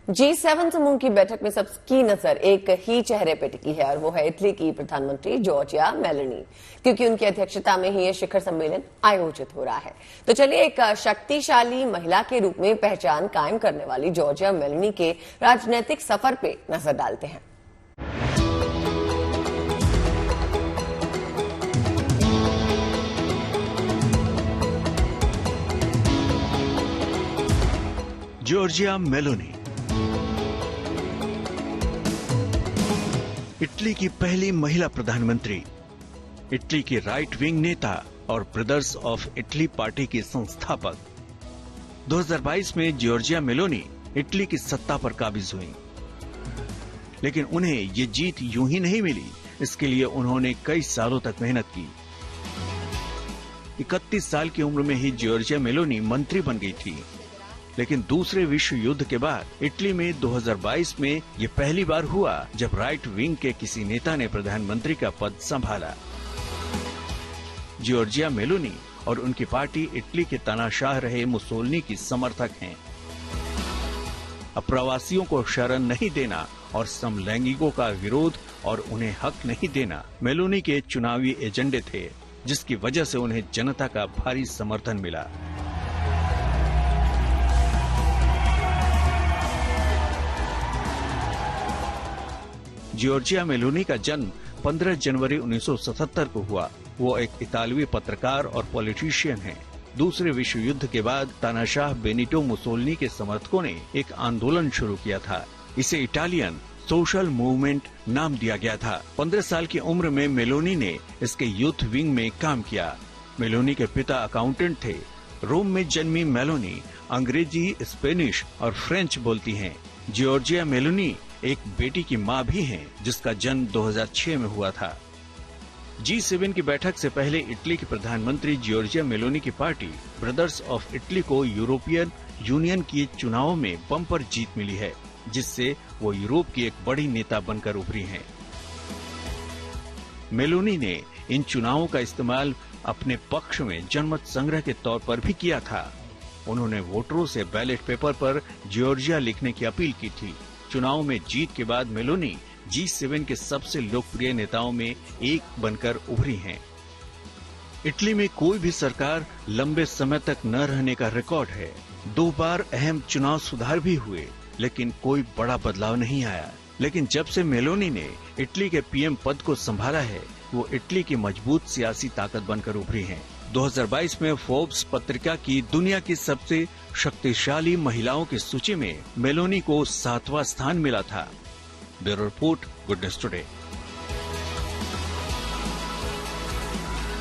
G7 समूह की बैठक में सबकी नजर एक ही चेहरे पे टिकी है और वो है इटली की प्रधानमंत्री जॉर्जिया मेलोनी, क्योंकि उनकी अध्यक्षता में ही ये शिखर सम्मेलन आयोजित हो रहा है। तो चलिए एक शक्तिशाली महिला के रूप में पहचान कायम करने वाली जॉर्जिया मेलोनी के राजनीतिक सफर पे नजर डालते हैं। जॉर्जिया मेलोनी इटली की पहली महिला प्रधानमंत्री, इटली की राइट विंग नेता और ब्रदर्स ऑफ इटली पार्टी की संस्थापक। 2022 में जॉर्जिया मेलोनी इटली की सत्ता पर काबिज हुई, लेकिन उन्हें ये जीत यूं ही नहीं मिली। इसके लिए उन्होंने कई सालों तक मेहनत की। 31 साल की उम्र में ही जॉर्जिया मेलोनी मंत्री बन गई थी, लेकिन दूसरे विश्व युद्ध के बाद इटली में 2022 में ये पहली बार हुआ जब राइट विंग के किसी नेता ने प्रधानमंत्री का पद संभाला। जॉर्जिया मेलोनी और उनकी पार्टी इटली के तानाशाह रहे मुसोलिनी की समर्थक हैं। अप्रवासियों को शरण नहीं देना और समलैंगिकों का विरोध और उन्हें हक नहीं देना मेलोनी के चुनावी एजेंडे थे, जिसकी वजह से उन्हें जनता का भारी समर्थन मिला। जॉर्जिया मेलोनी का जन्म 15 जनवरी 1977 को हुआ। वो एक इतालवी पत्रकार और पॉलिटिशियन हैं। दूसरे विश्व युद्ध के बाद तानाशाह बेनिटो मुसोलिनी के समर्थकों ने एक आंदोलन शुरू किया था। इसे इटालियन सोशल मूवमेंट नाम दिया गया था। 15 साल की उम्र में मेलोनी ने इसके यूथ विंग में काम किया। मेलोनी के पिता अकाउंटेंट थे। रोम में जन्मी मेलोनी अंग्रेजी, स्पेनिश और फ्रेंच बोलती हैं। जॉर्जिया मेलोनी एक बेटी की मां भी हैं, जिसका जन्म 2006 में हुआ था। G7 की बैठक से पहले इटली की प्रधानमंत्री जॉर्जिया मेलोनी की पार्टी ब्रदर्स ऑफ इटली को यूरोपियन यूनियन के चुनावों में बम्पर जीत मिली है, जिससे वो यूरोप की एक बड़ी नेता बनकर उभरी हैं। मेलोनी ने इन चुनावों का इस्तेमाल अपने पक्ष में जनमत संग्रह के तौर पर भी किया था। उन्होंने वोटरों से बैलेट पेपर पर जॉर्जिया लिखने की अपील की थी। चुनाव में जीत के बाद मेलोनी G7 के सबसे लोकप्रिय नेताओं में एक बनकर उभरी हैं। इटली में कोई भी सरकार लंबे समय तक न रहने का रिकॉर्ड है। 2 बार अहम चुनाव सुधार भी हुए, लेकिन कोई बड़ा बदलाव नहीं आया। लेकिन जब से मेलोनी ने इटली के पीएम पद को संभाला है, वो इटली की मजबूत सियासी ताकत बनकर उभरी हैं। 2022 में फोर्ब्स पत्रिका की दुनिया की सबसे शक्तिशाली महिलाओं की सूची में मेलोनी को 7वां स्थान मिला था। Bureau report, good news today.